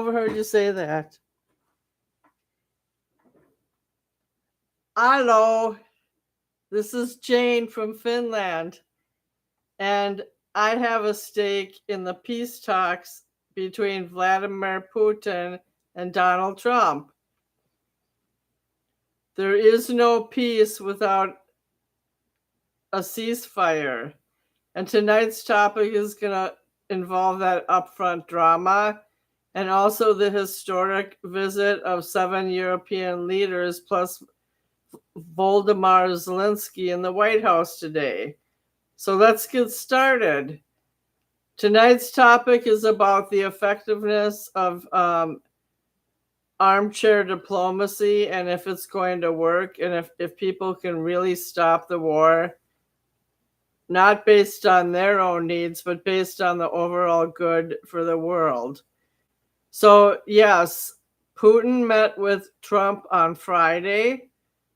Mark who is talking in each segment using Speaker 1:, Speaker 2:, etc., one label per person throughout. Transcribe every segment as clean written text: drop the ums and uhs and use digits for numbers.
Speaker 1: overheard you say that. Hello, this is Jane from Finland, and I have a stake in the peace talks between Vladimir Putin and Donald Trump. There is no peace without a ceasefire. And tonight's topic is going to involve that upfront drama and also the historic visit of 7 European leaders plus Volodymyr Zelensky in the White House today. So let's get started. Tonight's topic is about the effectiveness of armchair diplomacy and if it's going to work and if people can really stop the war, not based on their own needs, but based on the overall good for the world. So yes, Putin met with Trump on Friday.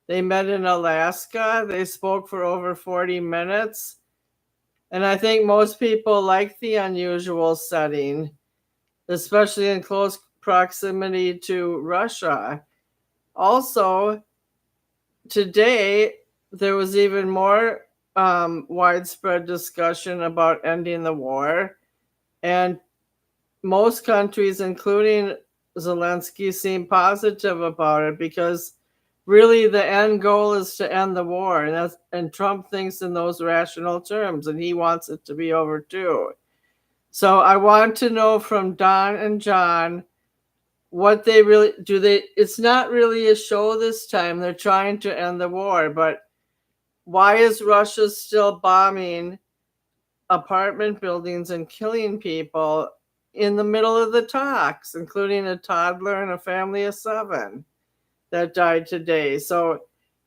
Speaker 1: They met in Alaska. They spoke for over 40 minutes. And I think most people like the unusual setting, especially in close proximity to Russia. Also, today, there was even more widespread discussion about ending the war. And most countries, including Zelensky, seem positive about it because really the end goal is to end the war. And Trump thinks in those rational terms, and he wants it to be over too. So I want to know from Don and John what they really do. It's not really a show this time. They're trying to end the war, but why is Russia still bombing apartment buildings and killing people in the middle of the talks, including a toddler and a family of 7 that died today? So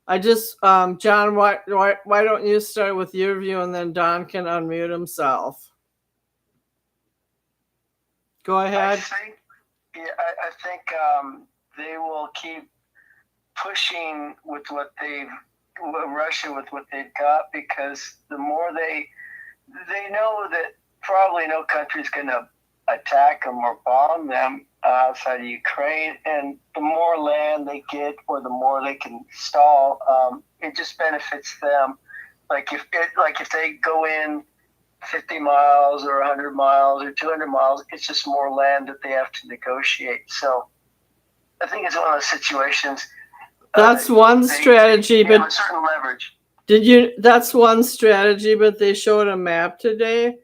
Speaker 1: I just, John, why don't you start with your view and then Don can unmute himself. Go ahead.
Speaker 2: I think they will keep pushing with Russia with what they've got, because the more they know that probably no country's going to attack them or bomb them outside of Ukraine, and the more land they get or the more they can stall, it just benefits them. Like if they go in 50 miles or 100 miles or 200 miles, it's just more land that they have to negotiate. So I think it's one of those situations.
Speaker 1: That's one strategy,
Speaker 2: they have
Speaker 1: but
Speaker 2: a certain leverage.
Speaker 1: That's one strategy, but they showed a map today.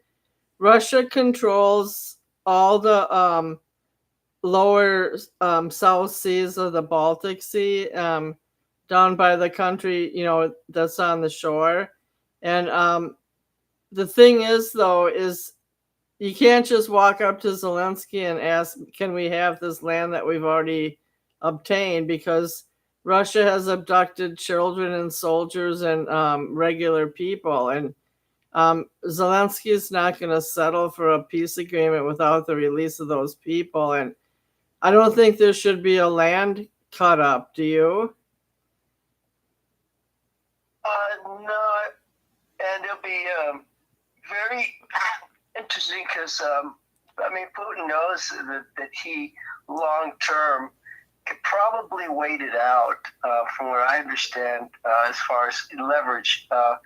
Speaker 1: Russia controls all the lower South Seas of the Baltic Sea, down by the country, that's on the shore. And the thing is, though, is you can't just walk up to Zelensky and ask, can we have this land that we've already obtained? Because Russia has abducted children and soldiers and regular people. And Zelensky is not going to settle for a peace agreement without the release of those people. And I don't think there should be a land cut up. Do you?
Speaker 2: No. And it'll be very interesting because, Putin knows that he long-term could probably wait it out, from what I understand, as far as leverage. I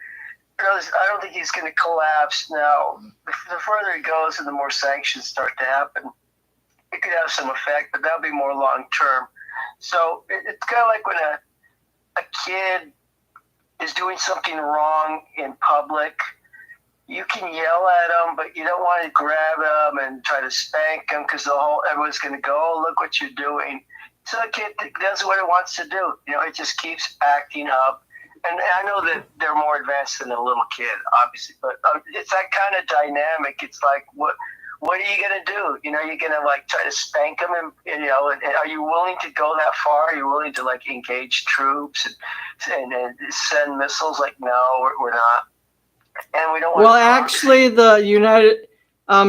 Speaker 2: don't think he's going to collapse now. The further it goes and the more sanctions start to happen, it could have some effect, but that'll be more long-term. So it's kind of like when a kid is doing something wrong in public. You can yell at them, but you don't want to grab them and try to spank them because everyone's going to go, oh, look what you're doing. So the kid does what it wants to do. It just keeps acting up. And I know that they're more advanced than a little kid, obviously, but it's that kind of dynamic. It's like, what are you going to do? You're going to try to spank them, and are you willing to go that far? Are you willing to engage troops and send missiles? No, we're not. And we don't want.
Speaker 1: Well, actually,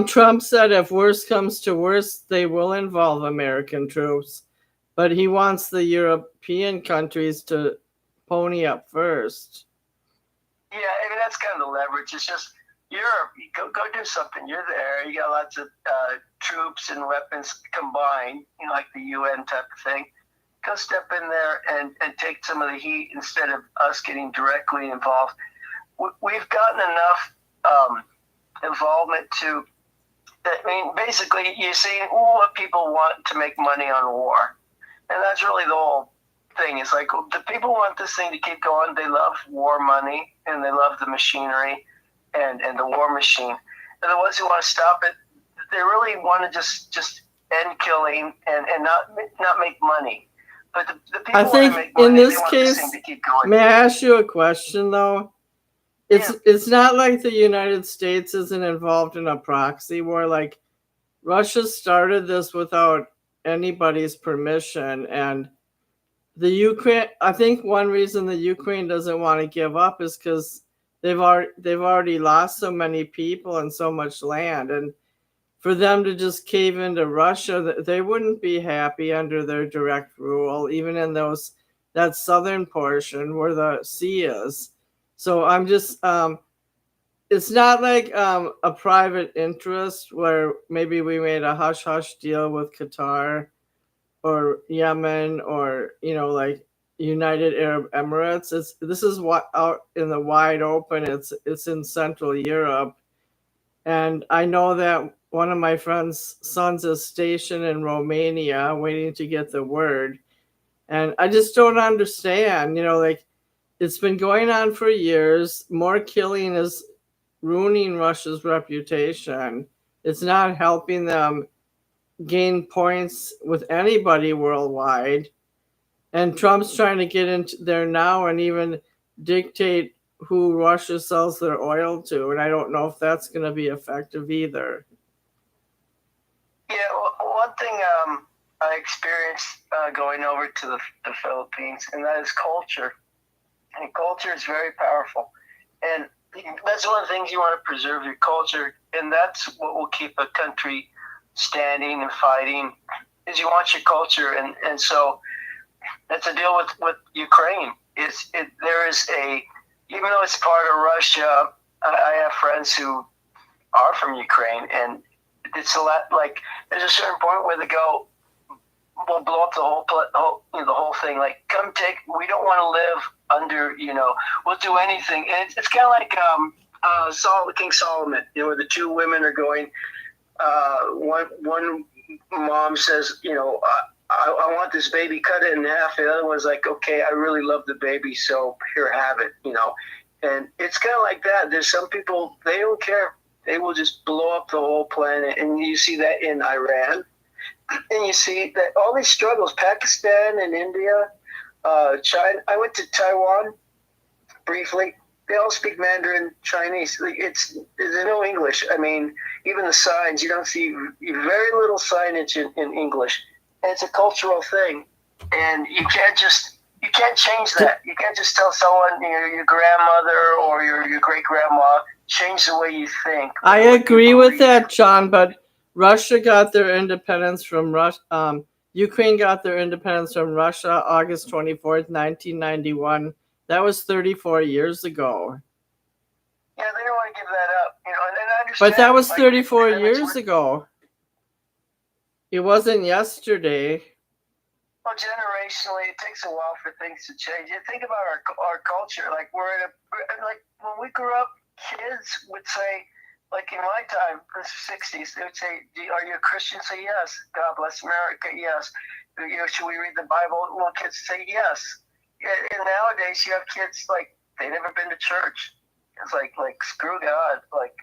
Speaker 1: Trump said if worse comes to worse, they will involve American troops, but he wants the European countries to pony up first.
Speaker 2: Yeah, that's kind of the leverage. It's just Europe, you go do something. You're there. You got lots of troops and weapons combined, like the UN type of thing. Go step in there and take some of the heat instead of us getting directly involved. We've gotten enough involvement to, I mean, basically, you see what people want to make money on war. And that's really the whole thing. It's like the people want this thing to keep going. They love war money and they love the machinery and the war machine. And the ones who want to stop it, they really want to just end killing and not make money. But the people
Speaker 1: I think
Speaker 2: want to make money.
Speaker 1: in this
Speaker 2: they want
Speaker 1: case,
Speaker 2: this thing to keep going.
Speaker 1: may I ask you a question though? It's not like the United States isn't involved in a proxy war. Like Russia started this without anybody's permission, and the Ukraine. I think one reason the Ukraine doesn't want to give up is because they've already lost so many people and so much land, and for them to just cave into Russia, they wouldn't be happy under their direct rule, even in that southern portion where the sea is. So I'm just, it's not like a private interest where maybe we made a hush hush deal with Qatar or Yemen or like United Arab Emirates. This is what out in the wide open. It's in Central Europe, and I know that one of my friend's sons is stationed in Romania, waiting to get the word, and I just don't understand. Like it's been going on for years. More killing is ruining Russia's reputation. It's not helping them gain points with anybody worldwide. And Trump's trying to get into there now and even dictate who Russia sells their oil to. And I don't know if that's going to be effective either.
Speaker 2: Yeah, well, one thing I experienced going over to the Philippines, and that is culture. And culture is very powerful. And that's one of the things you want to preserve your culture, and that's what will keep a country standing and fighting, is you want your culture. And so that's a deal with Ukraine. There is even though it's part of Russia, I have friends who are from Ukraine, and it's a lot like there's a certain point where they go, we'll blow up the whole thing. Like, come take. We don't want to live under. We'll do anything. And it's kind of like King Solomon. Where the two women are going. One mom says, I want this baby, cut it in half. The other one's like, okay, I really love the baby, so here, have it. And it's kind of like that. There's some people, they don't care. They will just blow up the whole planet. And you see that in Iran. And you see that all these struggles, Pakistan and India, China. I went to Taiwan briefly. They all speak Mandarin Chinese. There's no English. I mean, even the signs, you don't see very little signage in English. And it's a cultural thing. And you can't change that. You can't just tell someone, your grandmother or your great-grandma, change the way you think.
Speaker 1: I agree with that, John, but Russia got their independence from Russia. Ukraine got their independence from Russia August 24th, 1991. That was 34 years ago.
Speaker 2: Yeah, they don't want to give that up. And I understand.
Speaker 1: But that was 34 years ago. It wasn't yesterday.
Speaker 2: Well, generationally, it takes a while for things to change. You think about our culture. Like when we grew up, kids would say, like in my time, in the 60s, they would say, are you a Christian? Say yes. God bless America, yes. Should we read the Bible? Well, kids say yes. And nowadays, you have kids, like, they've never been to church. It's like screw God. Like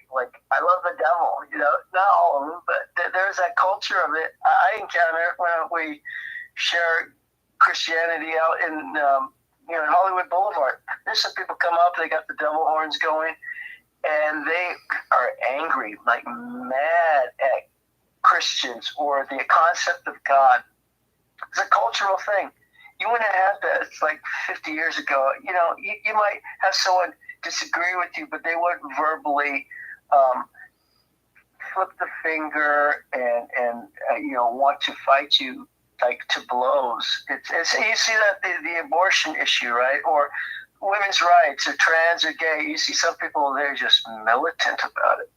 Speaker 2: I love the devil. Not all of them, but there's that culture of it. I encounter when we share Christianity out in Hollywood Boulevard. There's some people come up, they got the devil horns going, and they are angry, like mad at Christians or the concept of God. It's a cultural thing. You wouldn't have that. It's like 50 years ago. You might have someone disagree with you, but they wouldn't verbally flip the finger and want to fight you like to blows. It's you see that the abortion issue, right? Or women's rights or trans or gay, you see some people, they're just militant about it.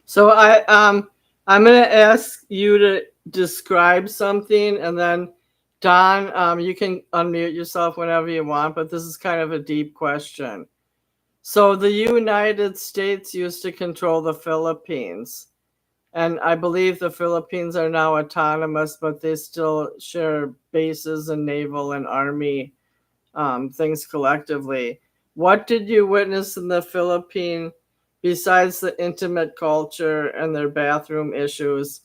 Speaker 1: So I'm gonna ask you to describe something, and then Don, you can unmute yourself whenever you want, but this is kind of a deep question. So the United States used to control the Philippines, and I believe the Philippines are now autonomous, but they still share bases and naval and army things collectively. What did you witness in the Philippines besides the intimate culture and their bathroom issues?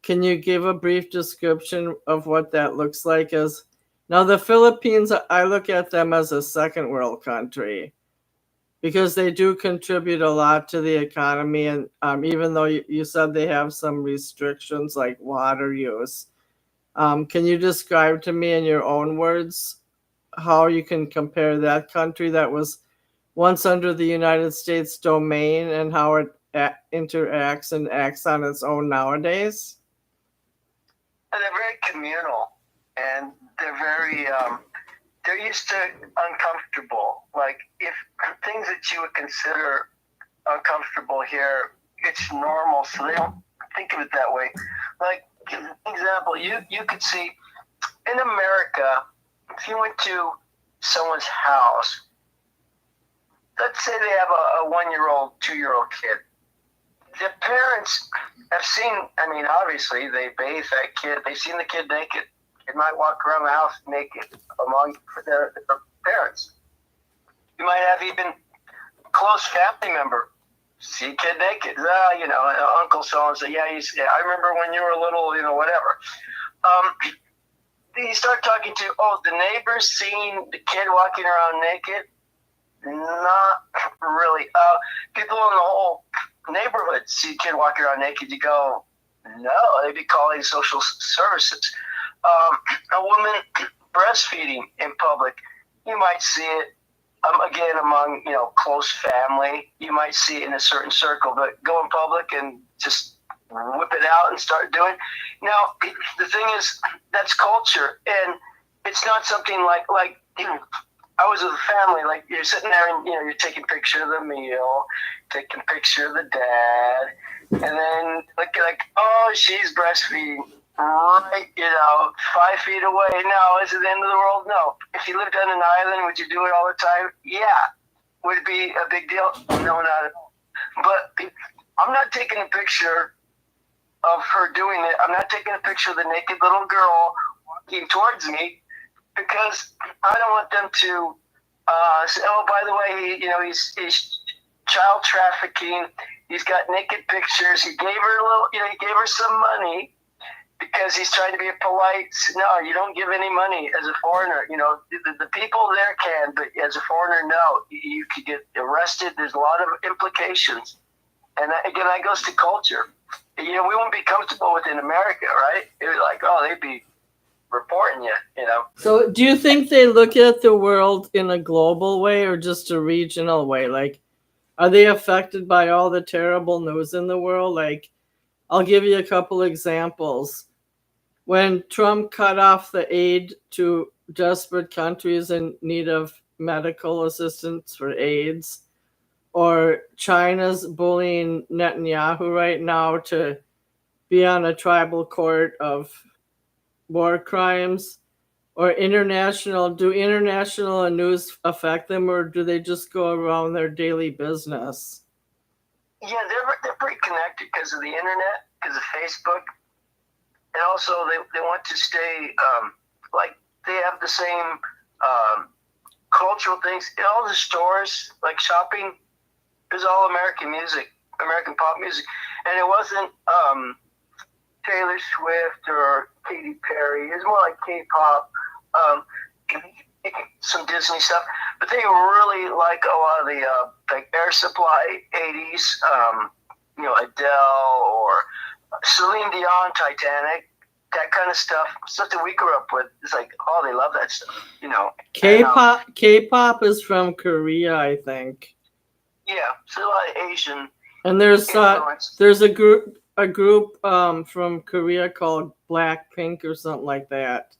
Speaker 1: Can you give a brief description of what that looks like? As now, the Philippines, I look at them as a second world country because they do contribute a lot to the economy. And even though you said they have some restrictions like water use, can you describe to me in your own words how you can compare that country that was once under the United States domain and how it interacts and acts on its own nowadays?
Speaker 2: And they're very communal, and they're very they're used to uncomfortable. Like if things that you would consider uncomfortable here, it's normal, so they don't think of it that way. Like example, you could see in America, if you went to someone's house, let's say they have a 1-year-old, 2-year-old kid. The parents have seen, I mean, obviously they bathe that kid. They've seen the kid naked. They might walk around the house naked among their parents. You might have even a close family member see a kid naked. Uncle so-and-so, I remember when you were little, whatever. You start talking to, the neighbors seeing the kid walking around naked? Not really. People in the whole neighborhood see a kid walking around naked, you go, no, they'd be calling social services. A woman breastfeeding in public, you might see it, again, among, close family. You might see it in a certain circle, but go in public and just whip it out and start doing. Now, the thing is, that's culture, and it's not something like I was with a family, like you're sitting there and, you're taking a picture of the meal, taking a picture of the dad, and then like, oh, she's breastfeeding right, 5 feet away. No, is it the end of the world? No. If you lived on an island, would you do it all the time? Yeah. Would it be a big deal? No, not at all. But I'm not taking a picture of her doing it. I'm not taking a picture of the naked little girl walking towards me, because I don't want them to say, oh, by the way, he's child trafficking. He's got naked pictures. He gave her he gave her some money because he's trying to be polite. No, you don't give any money as a foreigner. The people there can, but as a foreigner, no. You could get arrested. There's a lot of implications. And again, that goes to culture. We wouldn't be comfortable with in America, right? It was like, oh, they'd be reporting you.
Speaker 1: So do you think they look at the world in a global way or just a regional way? Like, are they affected by all the terrible news in the world? Like, I'll give you a couple examples. When Trump cut off the aid to desperate countries in need of medical assistance for AIDS, or China's bullying Netanyahu right now to be on a tribal court of war crimes, or do international news affect them, or do they just go around their daily business?
Speaker 2: Yeah, they're pretty connected because of the internet, because of Facebook, and also they want to stay they have the same cultural things in all the stores, like shopping. Is all American music, American pop music, and it wasn't Taylor Swift or Katy Perry. It's more like K-pop, some Disney stuff. But they really like a lot of the like Air Supply '80s, Adele or Celine Dion, Titanic, that kind of stuff that we grew up with. It's like, oh, they love that stuff,
Speaker 1: K-pop is from Korea, I think.
Speaker 2: Yeah, so a lot of Asian.
Speaker 1: And there's a group from Korea called Blackpink or something like that.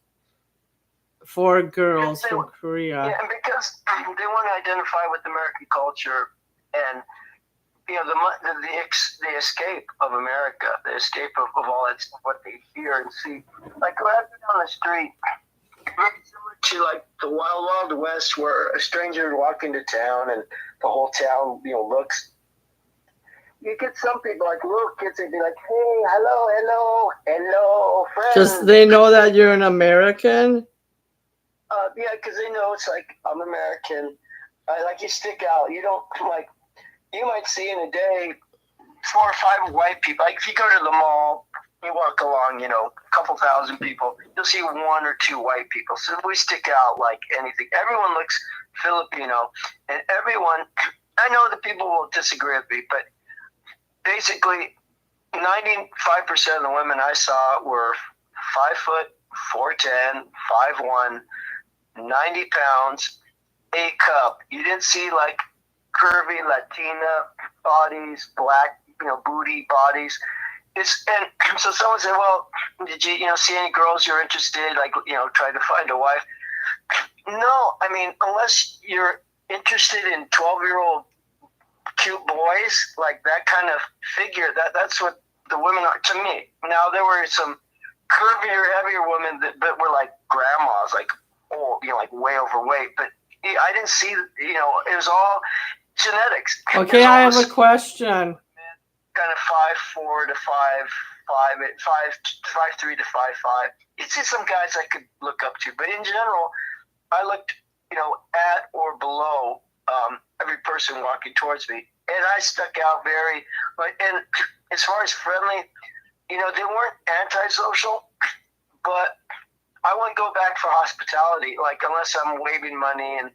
Speaker 1: 4 girls
Speaker 2: Because
Speaker 1: from Korea.
Speaker 2: yeah, and because they want to identify with American culture and the escape of America, the escape of all that stuff, what they hear and see. Like driving down the street, very similar to like the Wild Wild West, where a stranger walk into town and the whole town, looks. You get some people like little kids, they'd be like, "Hey, hello, friend."
Speaker 1: Just they know that you're an American?
Speaker 2: Yeah, because they know it's like I'm American. Like you stick out. You don't like. You might see in a day 4 or 5 white people. Like if you go to the mall, you walk along, a couple thousand people, you'll see 1 or 2 white people. So we stick out like anything. Everyone looks Filipino, and everyone. I know that people will disagree with me, but basically, 95% of the women I saw were 5 foot, 4'10", 5'1", 90 pounds, A cup. You didn't see like curvy Latina bodies, black, booty bodies. And so someone said, "Well, did you, see any girls you're interested, like, trying to find a wife?" No, I mean, unless you're interested in 12-year-old cute boys, like that kind of figure, that's what the women are to me. Now, there were some curvier, heavier women that were like grandmas, like old, like way overweight, but I didn't see, it was all genetics.
Speaker 1: Okay, I have a question.
Speaker 2: Kind of 5'4" to 5'5", 5'3" to 5'5". You see some guys I could look up to, but in general, I looked, at or below every person walking towards me, and I stuck out very. And as far as friendly, they weren't antisocial, but I wouldn't go back for hospitality, like unless I'm waving money and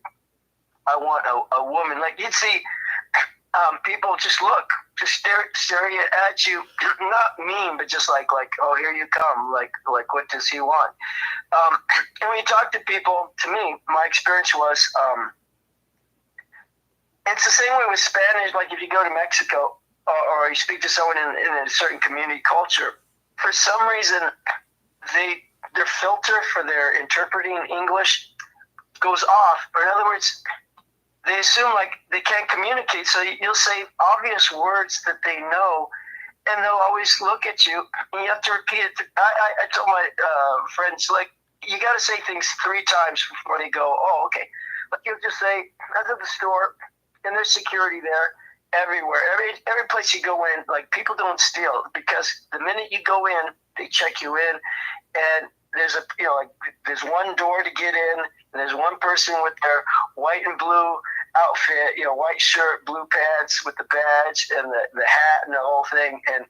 Speaker 2: I want a woman. Like you'd see people just stare at you, not mean, but just like, oh, here you come, like what does he want? And when you talk to people, to me, my experience was, it's the same way with Spanish. Like if you go to Mexico or you speak to someone in a certain community culture, for some reason, their filter for their interpreting English goes off. Or in other words, they assume like they can't communicate, so you'll say obvious words that they know, and they'll always look at you, and you have to repeat it. I told my friends, like, you got to say things 3 times before they go, "Oh, okay." Like you'll just say, "I was at the store, and there's security there everywhere. Every place you go in, like people don't steal, because the minute you go in, they check you in, and there's there's one door to get in, and there's one person with their white and blue outfit, white shirt, blue pants with the badge and the hat and the whole thing. And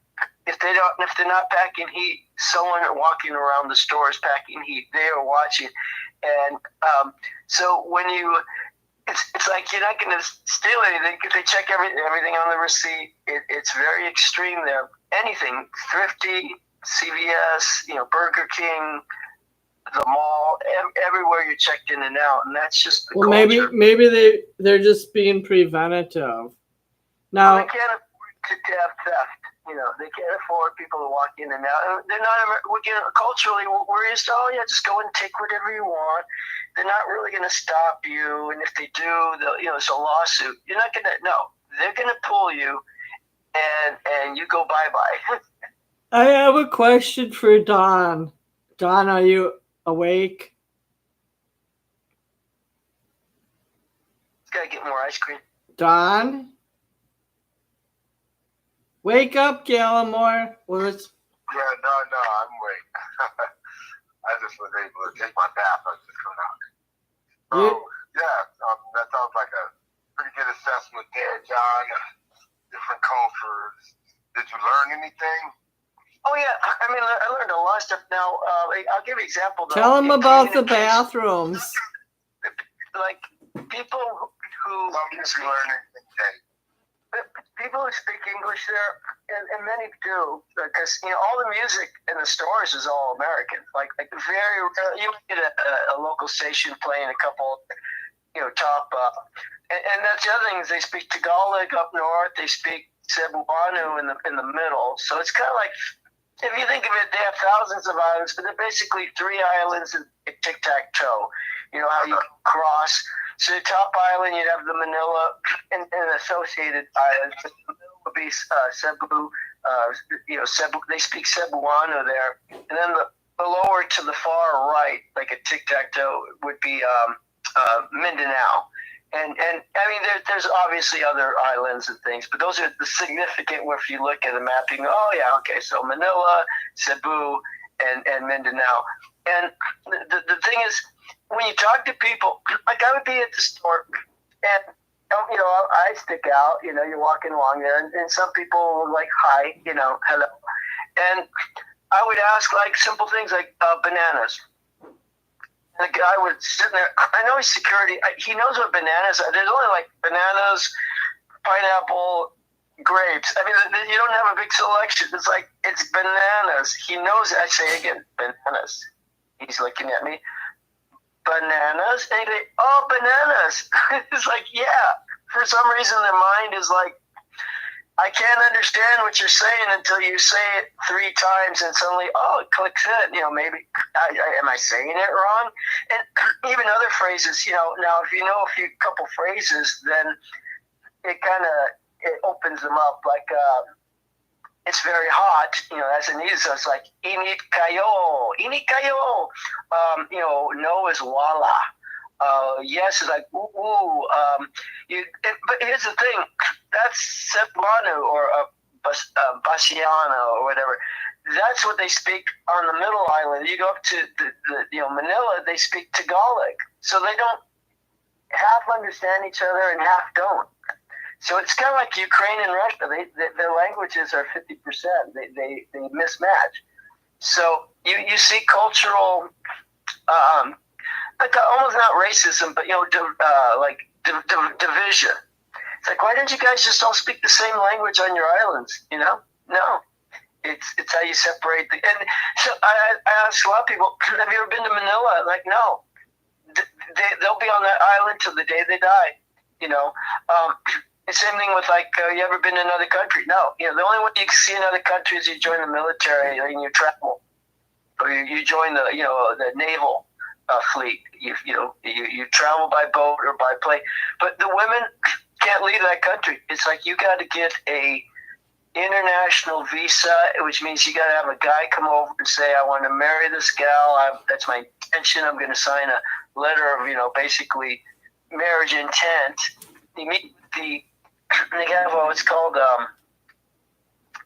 Speaker 2: if they're not packing heat, someone walking around the store is packing heat. They are watching, and so when it's like you're not going to steal anything because they check everything on the receipt. It's very extreme there. Anything, Thrifty, CVS, Burger King, the mall, everywhere you're checked in and out, and that's just the culture.
Speaker 1: Maybe they're just being preventative. Now
Speaker 2: they can't afford to have theft. They can't afford people to walk in and out. They're not culturally. We're just just go and take whatever you want. They're not really going to stop you, and if they do, it's a lawsuit. You're not going to. No, they're going to pull you, and you go bye.
Speaker 1: I have a question for Don. Don, are you awake?
Speaker 2: Gotta get more ice cream.
Speaker 1: Don? Wake up, Gallimore.
Speaker 3: Yeah, no, I'm awake. I just was able to take my bath. I was just coming out. That sounds like a pretty good assessment there, John. Different cultures. Did you learn anything?
Speaker 2: Oh, yeah. I mean, I learned a lot of stuff. Now, I'll give you an example.
Speaker 1: Tell them about the bathrooms.
Speaker 2: Like, people who... People who speak English there, and many do, because all the music in the stores is all American. Like very, you get a local station playing a couple, top, and that's the other thing is they speak Tagalog up north. They speak Cebuano in the middle. So it's kind of like if you think of it, they have thousands of islands, but they're basically 3 islands in tic-tac-toe. You know how you cross. So the top island, you'd have the Manila and associated islands. The middle would be Cebu. Cebu. They speak Cebuano there, and then the lower to the far right, like a tic-tac-toe, would be Mindanao. And I mean, there's obviously other islands and things, but those are the significant. Where if you look at the mapping, oh yeah, okay, so Manila, Cebu, and Mindanao. And the thing is, when you talk to people, like I would be at the store, and I stick out. You know, you're walking along there, and some people will like hi, hello, and I would ask like simple things like bananas. The guy was sitting there. I know he's security. He knows what bananas are. There's only like bananas, pineapple, grapes. I mean, you don't have a big selection. It's bananas. He knows it. I say again, bananas. He's looking at me. Bananas? And he goes, oh, bananas. It's like, yeah. For some reason, their mind is like, I can't understand what you're saying until you say it 3 times, and suddenly, oh, it clicks in. Maybe am I saying it wrong? And even other phrases. Now if you know a couple phrases, then it opens them up. Like it's very hot. That's an easy. So it's like init kayo, init kayo. No is wala. Yes is like ooh. But here's the thing. That's Cebuano or Basiano or whatever. That's what they speak on the middle island. You go up to the Manila, they speak Tagalog. So they don't half understand each other and half don't. So it's kind of like Ukraine and Russia. Their languages are 50%. They mismatch. So you see cultural, like almost not racism, but division. It's like, why don't you guys just all speak the same language on your islands? No, it's how you separate and so I ask a lot of people, have you ever been to Manila? Like, no, they'll be on that island till the day they die. The same thing with you ever been to another country? No, the only way you can see another country is you join the military and you travel, or you join the naval fleet. You travel by boat or by plane, but the women can't leave that country. It's like you got to get a international visa, which means you got to have a guy come over and say, I want to marry this gal. That's my intention. I'm going to sign a letter of, basically marriage intent. You meet they have what's called, I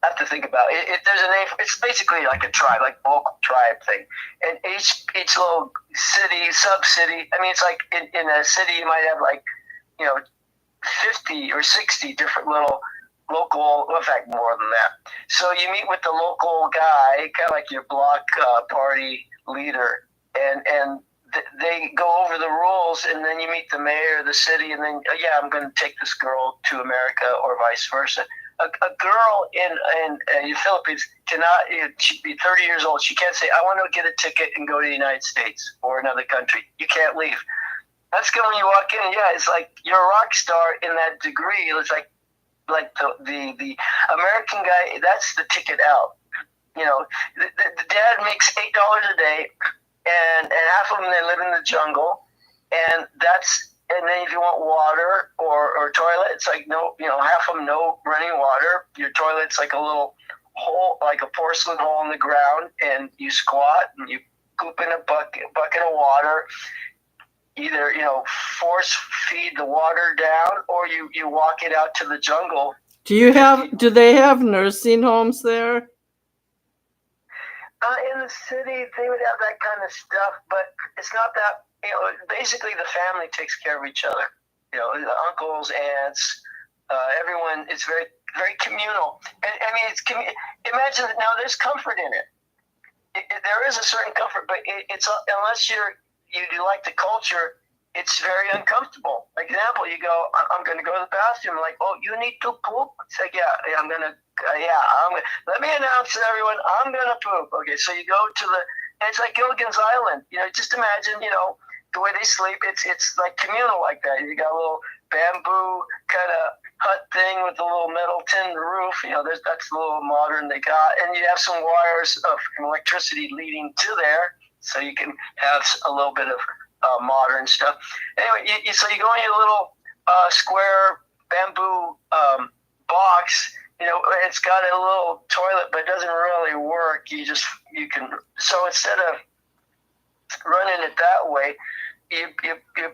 Speaker 2: have to think about it. There's a name. It's basically like a tribe, like local tribe thing. And each little city, sub-city, I mean, it's like in a city you might have 50 or 60 different little local, in fact, more than that. So you meet with the local guy, kind of like your block party leader, and they go over the rules, and then you meet the mayor of the city, and then, I'm going to take this girl to America or vice versa. A girl in the Philippines cannot, she'd be 30 years old. She can't say, I want to get a ticket and go to the United States or another country. You can't leave. That's good when you walk in. Yeah, it's like you're a rock star in that degree. It's like the American guy. That's the ticket out. The dad makes $8 a day, and half of them they live in the jungle, and then if you want water or toilet, it's like no, half of them no running water. Your toilet's like a little hole, like a porcelain hole in the ground, and you squat and you poop in a bucket of water. Either force feed the water down, or you walk it out to the jungle.
Speaker 1: Do they have nursing homes there?
Speaker 2: In the city, they would have that kind of stuff, but it's not that. Basically the family takes care of each other. The uncles, aunts, everyone. It's very, very communal, and I mean, imagine that now. There's comfort in it. There is a certain comfort, but it's unless you like the culture, it's very uncomfortable. Like example, you go, I'm going to go to the bathroom. Like, oh, you need to poop? It's like, I'm going to, let me announce to everyone, I'm going to poop. Okay, so you go to and it's like Gilligan's Island. Just imagine, the way they sleep, it's like communal like that. You got a little bamboo kind of hut thing with the little metal tin roof. That's a little modern they got, and you have some wires of electricity leading to there, so you can have a little bit of modern stuff. Anyway, so you go in your little square bamboo box. It's got a little toilet, but it doesn't really work. You can. So instead of running it that way, you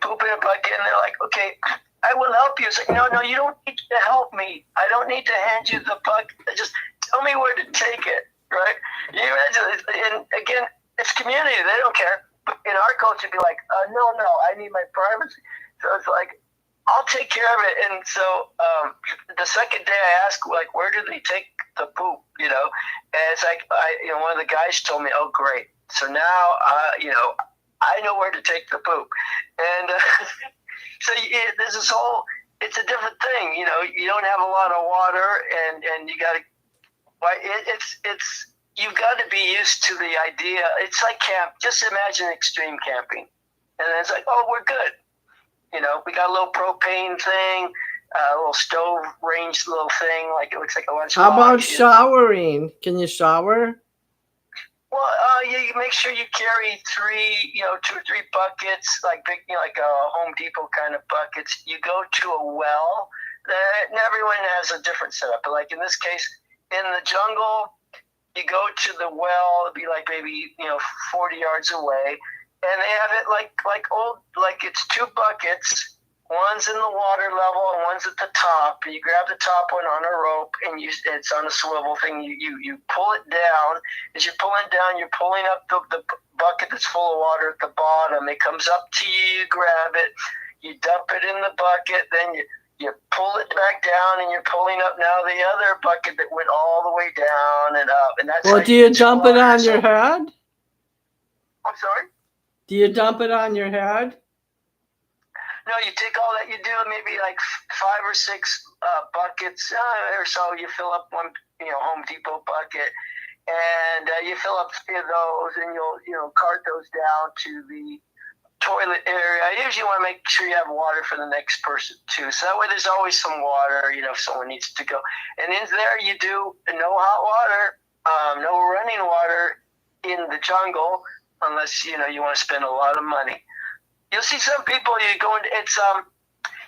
Speaker 2: poop in a bucket, and they're like, okay, I will help you. It's like, no, you don't need to help me. I don't need to hand you the bucket. Just tell me where to take it, right? You imagine, and again, it's community. They don't care. But in our culture, it'd be like, no, I need my privacy. So it's like, I'll take care of it. And so the second day I asked, like, where do they take the poop? And it's like, one of the guys told me, oh, great. So now, I know where to take the poop. And so there's this whole, it's a different thing. You don't have a lot of water, and you got to, you've got to be used to the idea. It's like camp. Just imagine extreme camping. And then it's like, oh, we're good. We got a little propane thing, a little stove range little thing, like it looks like a lunchbox.
Speaker 1: How about showering? Can you shower?
Speaker 2: Well, you make sure you carry 2 or 3 buckets, like big, like a Home Depot kind of buckets. You go to a well. And everyone has a different setup. But like in this case, in the jungle, you go to the well. It'd be like maybe 40 yards away. And they have it like it's 2 buckets. One's in the water level and one's at the top. And you grab the top one on a rope, and it's on a swivel thing. You pull it down. As you're pulling down, you're pulling up the bucket that's full of water at the bottom. It comes up to you. You grab it. You dump it in the bucket. Then you pull it back down, and you're pulling up now the other bucket that went all the way down and up. And that's
Speaker 1: well, do you dump it on your head?
Speaker 2: I'm sorry?
Speaker 1: Do you dump it on your head?
Speaker 2: No, you take all that. You do maybe like 5 or 6 buckets or so. You fill up one, Home Depot bucket, and you fill up 3 of those, and you'll cart those down to the toilet area. I usually want to make sure you have water for the next person too, so that way there's always some water. If someone needs to go, and in there you do no hot water, no running water in the jungle. Unless, you want to spend a lot of money. You'll see some people, when you go to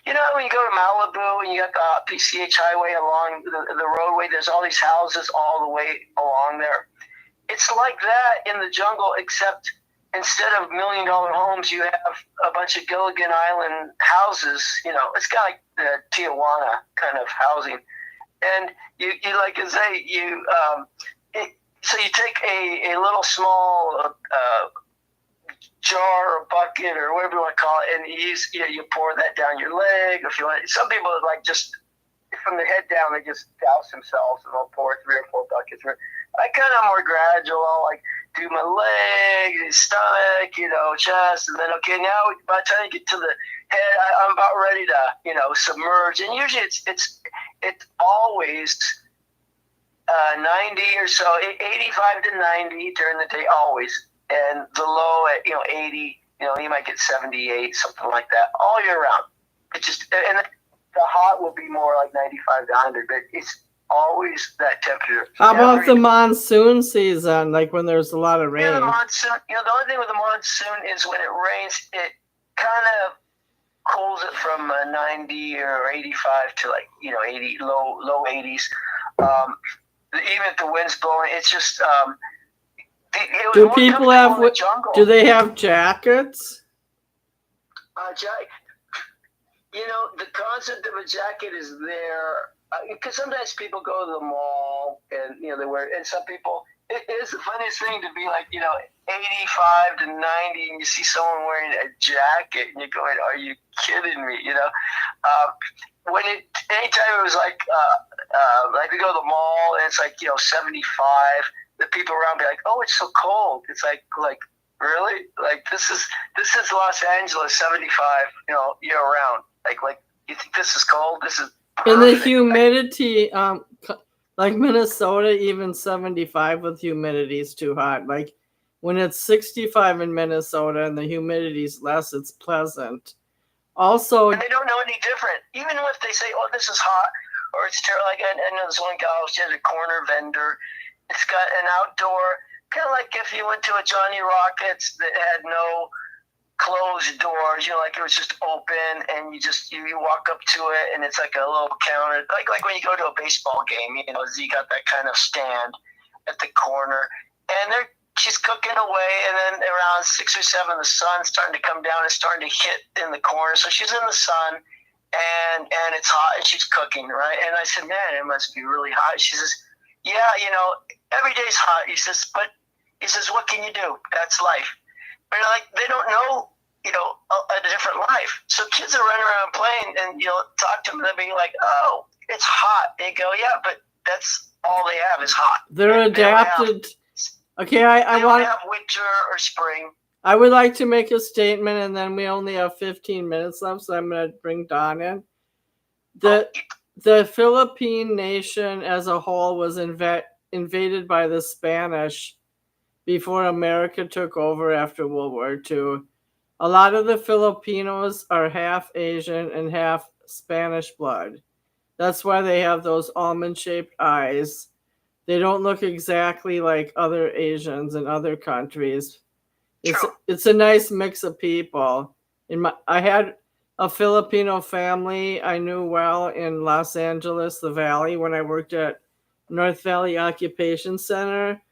Speaker 2: Malibu and you got the PCH highway along the roadway, there's all these houses all the way along there. It's like that in the jungle, except instead of $1 million homes, you have a bunch of Gilligan Island houses. It's kind of like the Tijuana kind of housing. And you like I say, so you take a little small jar or bucket or whatever you want to call it, and you pour that down your leg. If you want, some people like just from the head down, they just douse themselves, and they'll pour 3 or 4 buckets. I kind of more gradual. I'll like do my leg, stomach, chest, and then okay. Now by the time you get to the head, I'm about ready to submerge. And usually it's always 90 or so, 85 to 90 during the day, always. And the low at, 80, you might get 78, something like that, all year round. It's just, and the hot will be more like 95 to 100, but it's always that temperature.
Speaker 1: How about the monsoon season, like when there's a lot of rain?
Speaker 2: Yeah, the monsoon, the only thing with the monsoon is when it rains, it kind of cools it from 90 or 85 to 80, low 80s. Even if the wind's blowing, it's just
Speaker 1: do people have do they have jackets?
Speaker 2: The concept of a jacket is there because sometimes people go to the mall and they wear, and some people, it is the funniest thing to be like 85 to 90 and you see someone wearing a jacket and you're going, are you kidding me? Anytime it was like we go to the mall and it's like 75, the people around be like, oh, it's so cold. It's like really? Like this is Los Angeles, 75, year round. Like you think this is cold? This is perfect.
Speaker 1: And the humidity, like Minnesota, even 75 with humidity is too hot. Like when it's 65 in Minnesota and the humidity's less, it's pleasant. Also,
Speaker 2: And they don't know any different. Even if they say, "Oh, this is hot," or "It's terrible," like I know this one gal, she had a corner vendor. It's got an outdoor, kind of like if you went to a Johnny Rockets that had no closed doors, like it was just open, and you walk up to it, and it's like a little counter, like when you go to a baseball game, you got that kind of stand at the corner, and she's cooking away, and then around 6 or 7, the sun's starting to come down and starting to hit in the corner, so she's in the sun, and it's hot, and she's cooking, right? And I said, man, it must be really hot. She says, yeah, every day's hot. He says, what can you do? That's life. But they don't know, a different life. So kids are running around playing, and talk to them, they'll be like, oh, it's hot. They go, yeah, but that's all they have is hot.
Speaker 1: They're adapted. Okay, I want
Speaker 2: to have winter or spring.
Speaker 1: I would like to make a statement, and then we only have 15 minutes left, so I'm going to bring Don in. The Philippine nation as a whole was invaded by the Spanish before America took over after World War II. A lot of the Filipinos are half Asian and half Spanish blood. That's why they have those almond-shaped eyes. They don't look exactly like other Asians in other countries. It's a nice mix of people. I had a Filipino family I knew well in Los Angeles, the Valley, when I worked at North Valley Occupation Center.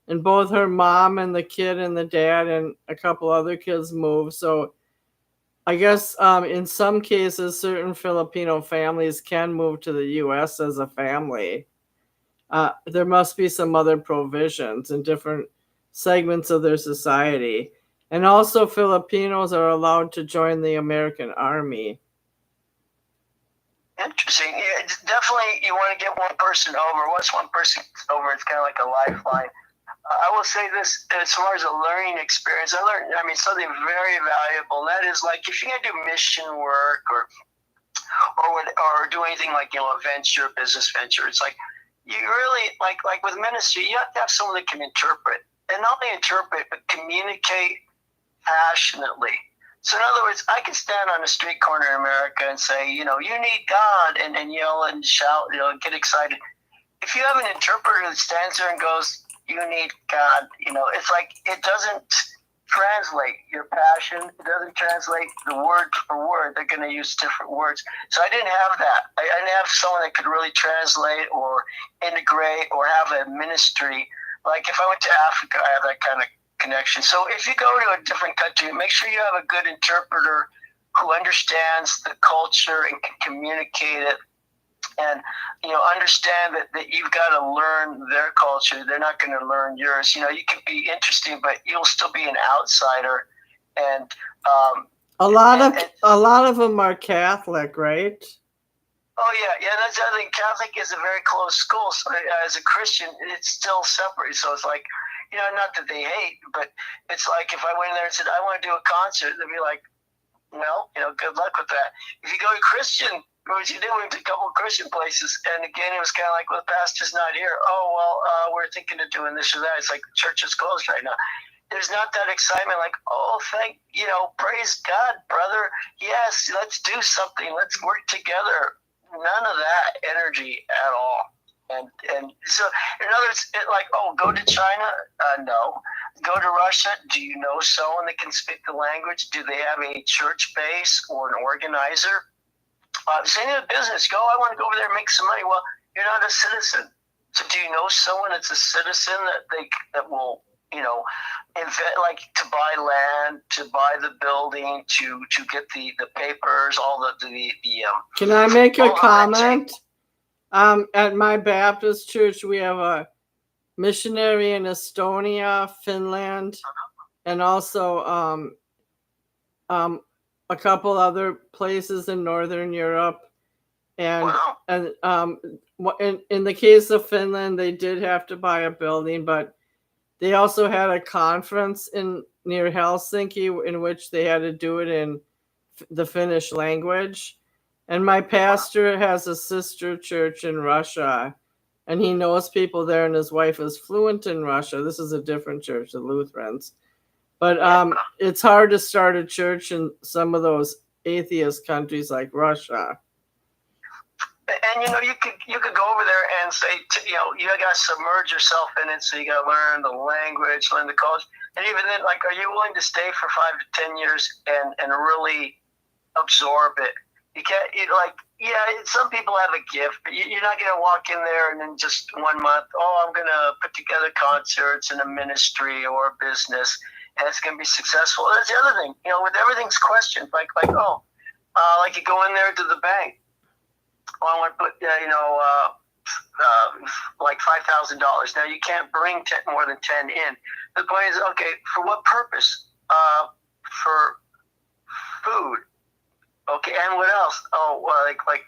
Speaker 1: And both her mom and the kid and the dad and a couple other kids moved. So I guess in some cases, certain Filipino families can move to the U.S. as a family. There must be some other provisions in different segments of their society. And also Filipinos are allowed to join the American Army.
Speaker 2: Interesting. Yeah, definitely you want to get one person over. Once one person gets over, it's kind of like a lifeline. I will say this, as far as a learning experience, I learned, something very valuable. And that is, like, if you're going to do mission work or do anything like, a venture, business venture, it's like, you really, like with ministry, you have to have someone that can interpret. And not only interpret, but communicate passionately. So in other words, I can stand on a street corner in America and say, you need God, and yell and shout, get excited. If you have an interpreter that stands there and goes, you need God, it's like it doesn't translate your passion. It doesn't translate the word for word. They're going to use different words. So I didn't have that. I didn't have someone that could really translate or integrate or have a ministry. Like if I went to Africa, I have that kind of connection. So if you go to a different country, make sure you have a good interpreter who understands the culture and can communicate it. And, understand that you've got to learn their culture. They're not going to learn yours. You can be interesting, but you'll still be an outsider. And
Speaker 1: a lot of them are Catholic, right?
Speaker 2: Oh yeah. That's the other thing. Catholic is a very closed school. So as a Christian, it's still separate. So it's like, not that they hate, but it's like if I went in there and said I want to do a concert, they'd be like, well, good luck with that. If you go to Christian. What you do, we went to a couple of Christian places, and again, it was kind of like, well, the pastor's not here. Oh, well, we're thinking of doing this or that. It's like the church is closed right now. There's not that excitement like, oh, praise God, brother. Yes, let's do something. Let's work together. None of that energy at all. And so, in other words, go to China? No. Go to Russia? Do you know someone that can speak the language? Do they have a church base or an organizer? Same in business. I want to go over there and make some money. Well, you're not a citizen. So do you know someone that's a citizen that will, invent, like to buy land, to buy the building, to get the papers, all the
Speaker 1: Can I make a comment? At my Baptist church, we have a missionary in Estonia, Finland, and also a couple other places in Northern Europe. And
Speaker 2: wow.
Speaker 1: And in the case of Finland, they did have to buy a building, but they also had a conference near Helsinki in which they had to do it in the Finnish language. And my pastor has a sister church in Russia, and he knows people there, and his wife is fluent in Russia. This is a different church, the Lutherans. But it's hard to start a church in some of those atheist countries like Russia.
Speaker 2: And you could go over there and say, you got to submerge yourself in it. So you got to learn the language, learn the culture, and even then, like, are you willing to stay for 5 to 10 years and really absorb it? You can't. Some people have a gift, but you're not going to walk in there and then just 1 month. Oh, I'm going to put together concerts in a ministry or a business, and it's going to be successful. That's the other thing. With everything's questioned, like you go in there to the bank. Oh, I want to put like $5,000. Now you can't bring more than 10 in. The point is, okay, for what purpose? For food. Okay, and what else? Oh, well, like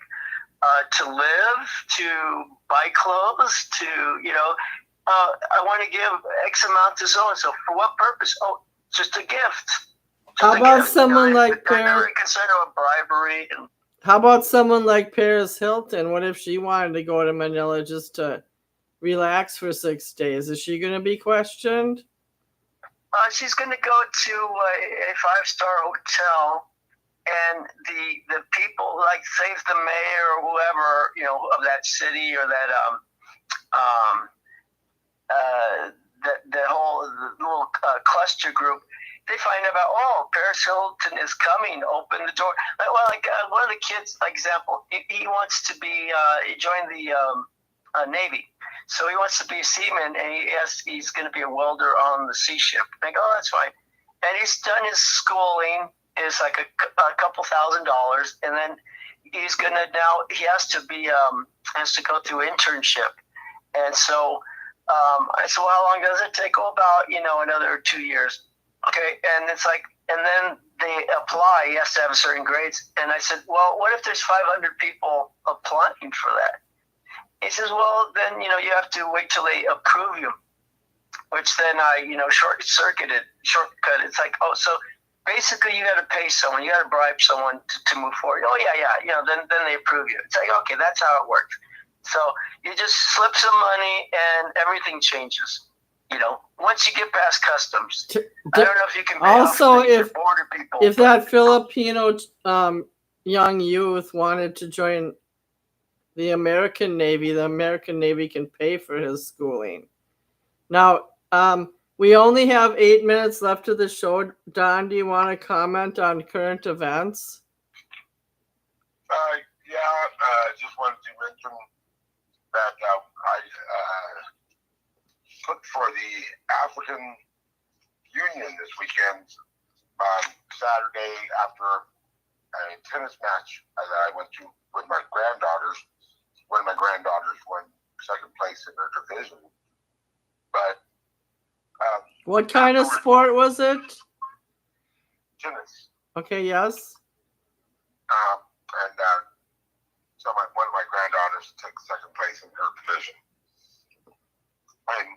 Speaker 2: to live, to buy clothes, to I want to give X amount to so and so. For what purpose? Oh, just a gift.
Speaker 1: How about someone like
Speaker 2: They're very concerned about bribery.
Speaker 1: How about someone like Paris Hilton? What if she wanted to go to Manila just to relax for 6 days? Is she going to be questioned?
Speaker 2: She's going to go to a 5-star hotel, and the people, like, say the mayor or whoever, of that city or that the little cluster group, they find out, Paris Hilton is coming, open the door. One of the kids, example, he wants to be, he joined the Navy. So he wants to be a seaman, and he's going to be a welder on the sea ship. I go, that's fine. And he's done his schooling. It's like a couple $1,000, and then he's going to he has to go through internship. And so I said, well, how long does it take? Oh, about, another 2 years. Okay, and it's like, and then they apply. He has to have certain grades. And I said, well, what if there's 500 people applying for that? He says, well, then, you have to wait till they approve you, which then I, shortcut. It's like, so basically you got to pay someone, you got to bribe someone to move forward. Oh, yeah, then they approve you. It's like, okay, that's how it works. So you just slip some money and everything changes. Once you get past customs, I don't know if you can pay
Speaker 1: also
Speaker 2: off border people.
Speaker 1: If that Filipino young youth wanted to join the American Navy can pay for his schooling. Now, we only have 8 minutes left of the show. Don, do you want to comment on current events?
Speaker 3: I just wanted to mention that I put for the African Union this weekend on Saturday after a tennis match that I went to with my granddaughters. One of my granddaughters won second place in their division. But
Speaker 1: what kind of sport was it?
Speaker 3: Tennis.
Speaker 1: Okay, yes.
Speaker 3: So one of my granddaughters took second place in her division. And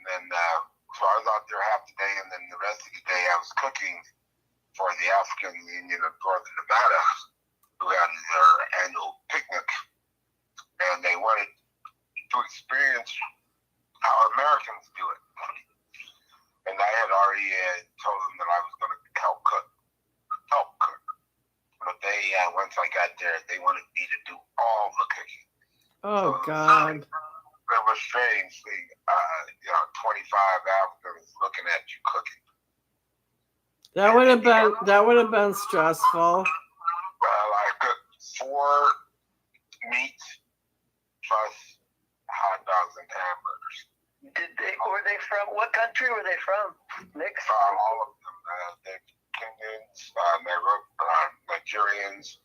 Speaker 3: then so I was out there half the day, and then the rest of the day I was cooking for the African Union of Northern Nevada, who had their annual picnic, and they wanted to experience how Americans do it. And I had already told them that I was going to help cook. But they, once I got there, they wanted me to do all the cooking.
Speaker 1: Oh, God.
Speaker 3: It was strangely, 25 Africans looking at you cooking.
Speaker 1: That would have been stressful.
Speaker 3: Well, I cooked 4 meats plus hot dogs and hamburgers.
Speaker 2: Were they from, what country were they from? Mixed?
Speaker 3: All of them. The Kenyans, Nigerians,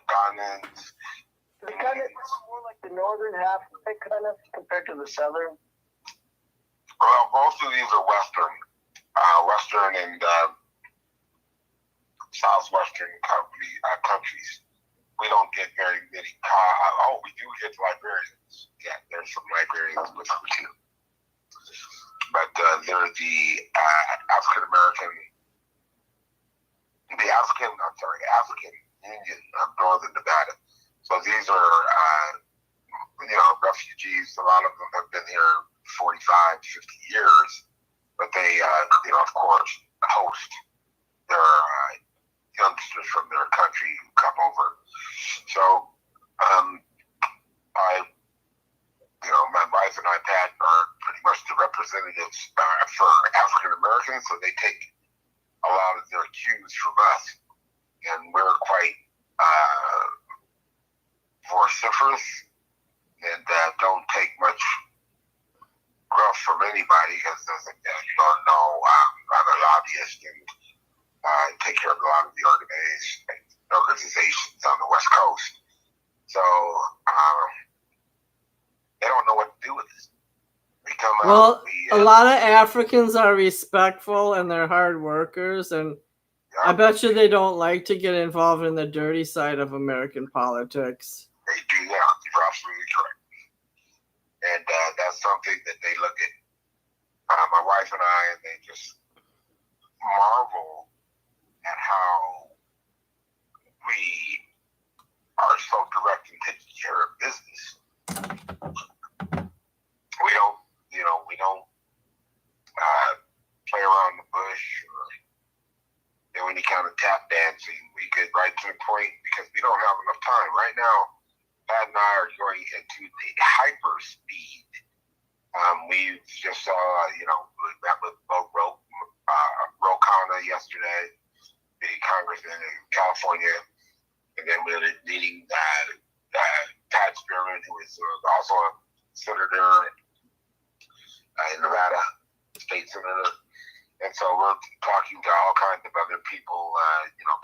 Speaker 3: Ghanans.
Speaker 2: They kind of more like the northern half, kind of, compared to the southern.
Speaker 3: Well, most of these are Western and Southwestern countries. We don't get very many. We do get Liberians. Yeah, there's some Liberians with them too. But they're the African Union of Northern Nevada. So these are, refugees. A lot of them have been here 45, 50 years. But they, of course, host competitive for African Americans, so they take a lot of their cues from us, and we're quite vociferous and don't take much gruff from anybody because, as you don't know, I'm a lobbyist and take care of a lot of the organizations on the West Coast. So they don't know what to do with this. We come
Speaker 1: Well,
Speaker 3: out,
Speaker 1: a lot of Africans are respectful and they're hard workers, and I bet you they don't like to get involved in the dirty side of American politics.
Speaker 3: They do, yeah. You're absolutely correct. And that's something that they look at my wife and I, and they just marvel at how we are so direct in taking care of business. We don't play around the bush or do any kind of tap dancing. We get right to the point because we don't have enough time. Right now, Pat and I are going into the hyper speed. We just saw, we met with Rokana yesterday, the congressman in California, and then we were meeting Pat Spearman, who is also a senator in Nevada, state senator. And so we're talking to all kinds of other people,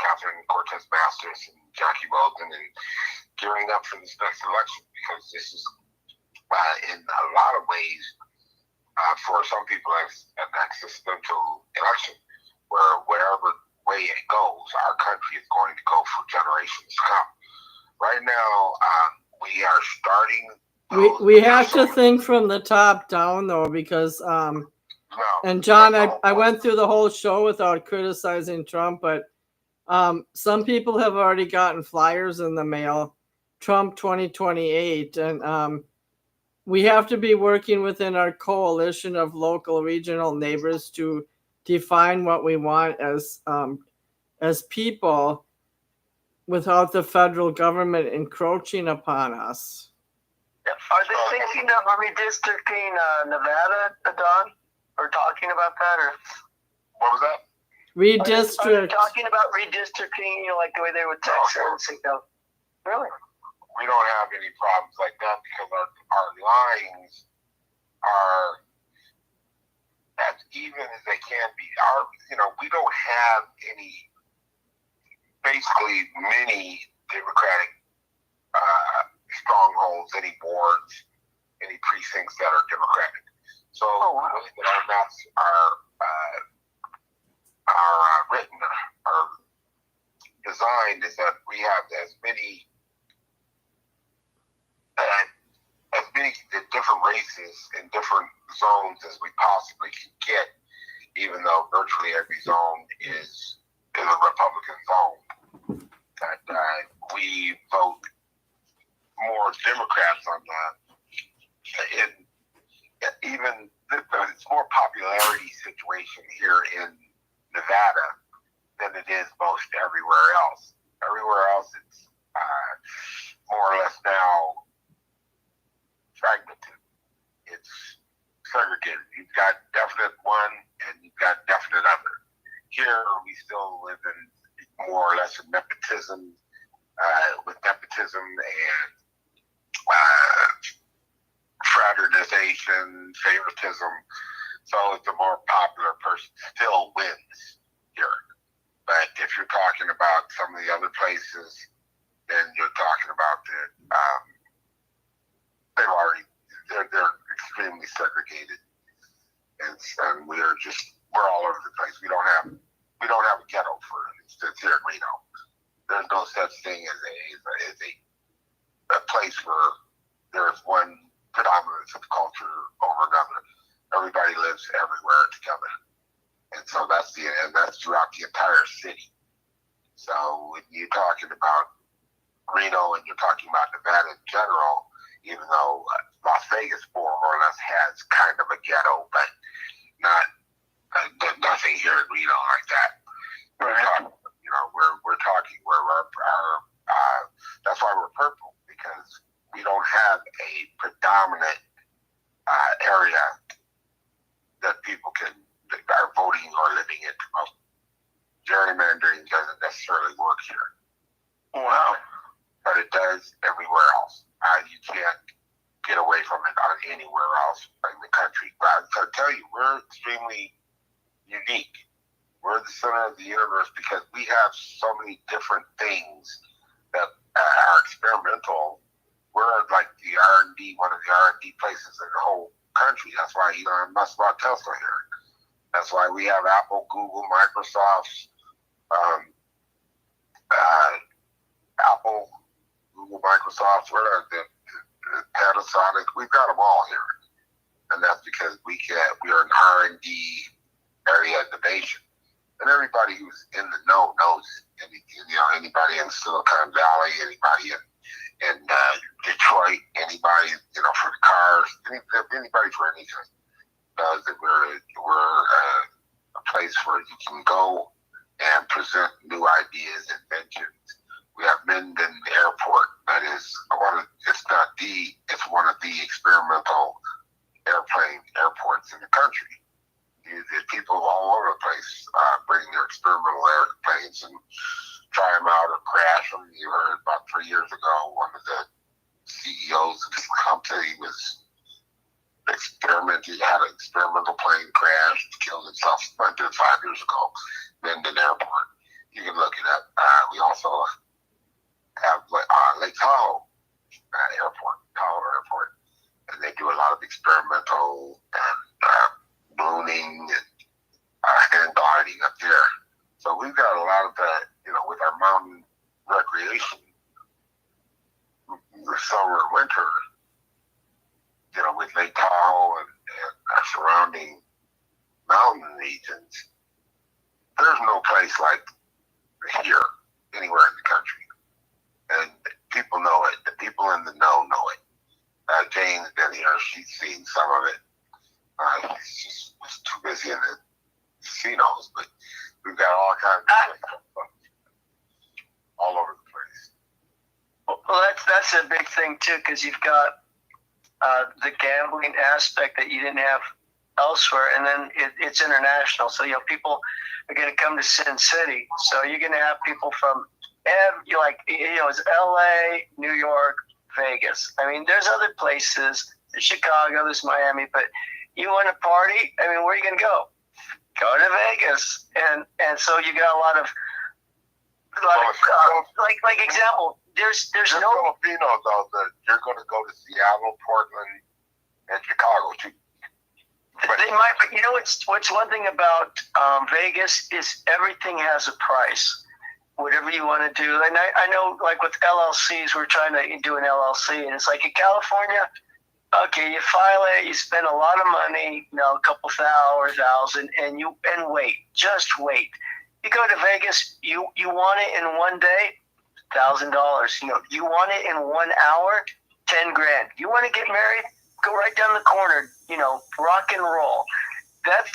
Speaker 3: Catherine Cortez Masters and Jackie Weldon, and gearing up for this next election because this is, in a lot of ways, for some people, an existential election where wherever way it goes, our country is going to go for generations to come. Right now, we are starting.
Speaker 1: We have to think from the top down, though, because and John, I went through the whole show without criticizing Trump, but some people have already gotten flyers in the mail, Trump 2028, and we have to be working within our coalition of local regional neighbors to define what we want as people without the federal government encroaching upon us.
Speaker 2: Are they thinking of redistricting Nevada, Don? Or talking about that? Or
Speaker 3: what was that?
Speaker 1: Redistrict.
Speaker 2: Are they talking about redistricting, like the way they would Texas? Really?
Speaker 3: We don't have any problems like that because our lines are as even as they can be. We don't have many Democratic strongholds, any boards, any precincts that are Democratic. So the way that our maps are written, are designed, is that we have as many different races in different zones as we possibly can get, even though virtually every zone is a Republican zone. That we vote more Democrats on that. Even it's more popularity situation here in Nevada than it is most everywhere else. Everywhere else, it's more or less now fragmented. It's segregated. You've got definite one and you've got definite other. Here, we still live in more or less in nepotism, with nepotism and fraternization, favoritism. So it's a more popular person still wins here. But if you're talking about some of the other places, then you're talking about they're extremely segregated, and we're all over the place. We don't have a ghetto, for instance, here in Reno. There's no such thing as a place where there's one predominance of culture over another. Everybody lives everywhere together, and so that's throughout the entire city. So when you're talking about Reno and you're talking about Nevada in general, even though Las Vegas more or less has kind of a ghetto, but nothing here in Reno like that. We're talking where that's why we're purple, because we don't have a predominant area that unique. We're the center of the universe because we have so many different things that are experimental. We're like the R&D, one of the R&D places in the whole country. That's why Elon Musk brought Tesla here. That's why we have Apple, Google, Microsoft, Apple, Google, Microsoft, we're the Panasonic. We've got them all here, and that's because we are an R&D area of the nation, and everybody who's in the know knows. Anybody in Silicon Valley, anybody in Detroit, anybody for the cars, anybody for anything knows that we're a place where you can go and present new ideas, inventions. We have Minden Airport. That is it's one of the experimental airports in the country. There's people all over the place bring their experimental airplanes and try them out or crash them. You heard about 3 years ago, one of the CEOs of this company was experimenting, had an experimental plane crash, killed himself. I did 5 years ago. Minden Airport. You can look it up. We also have Lake Tahoe Tahoe Airport, and they do a lot of experimental and ballooning and hand gliding up there. So we've got a lot of that, with our mountain recreation, the summer and winter, with Lake Tahoe and our surrounding mountain regions. There's no place like here anywhere in the country, and people know it. The people in the know it. Jane's been here; she's seen some of it. She just was too busy in the casinos, but we've got all kinds of stuff all over the place.
Speaker 2: Well, that's a big thing too, because you've got the gambling aspect that you didn't have elsewhere, and then it's international. So people are going to come to Sin City. So you're going to have people from it's L.A., New York, Vegas. I mean, there's other places, there's Chicago, there's Miami, but you want to party? I mean, where are you going to go? Go to Vegas, and so you got a lot of like example. There's no
Speaker 3: Filipinos though that you're going to go to Seattle, Portland, and Chicago too. But
Speaker 2: they might, but what's one thing about Vegas is everything has a price. Whatever you want to do, and I know, like with LLCs, we're trying to do an LLC, and it's like in California, okay, you file it, you spend a lot of money, a couple thousand, and wait, just wait. You go to Vegas, you want it in one day, $1,000. You want it in 1 hour, $10,000. You want to get married, go right down the corner, rock and roll. That's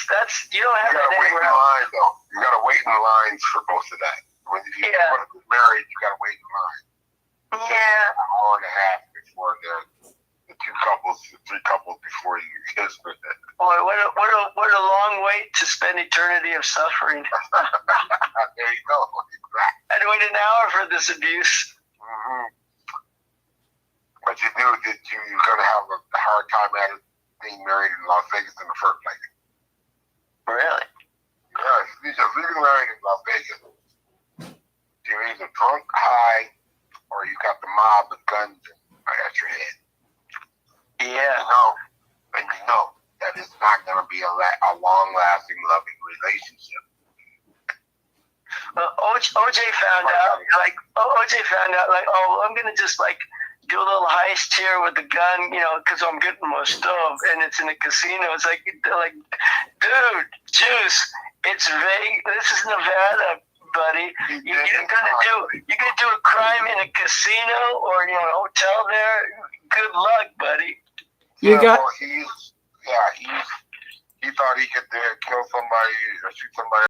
Speaker 2: you don't have that anywhere else.
Speaker 3: Line, though. You got to wait in lines for most of that. When you want to get married, you got to wait in line.
Speaker 2: Yeah.
Speaker 3: An hour and a half before the 2 couples, the 3 couples before you kiss.
Speaker 2: Boy, what a long wait to spend eternity of suffering.
Speaker 3: There you go.
Speaker 2: I had to wait an hour for this abuse.
Speaker 3: Mm-hmm. But you knew that you're going to have a hard time at it being married in Las Vegas in the first place.
Speaker 2: Really?
Speaker 3: Yeah, if you're married in Las Vegas, you're either drunk, high, or you got the mob with guns at your head.
Speaker 2: Yeah.
Speaker 3: And you know that it's not going to be a long-lasting, loving relationship.
Speaker 2: Well, OJ found out, I'm going to just do a little heist here with the gun, because I'm getting my stuff, and it's in a casino. It's like, dude, Juice, it's Vegas. This is Nevada, buddy. You're gonna do a crime in a casino or a hotel there. Good luck, buddy.
Speaker 1: He
Speaker 3: thought he could kill somebody or shoot somebody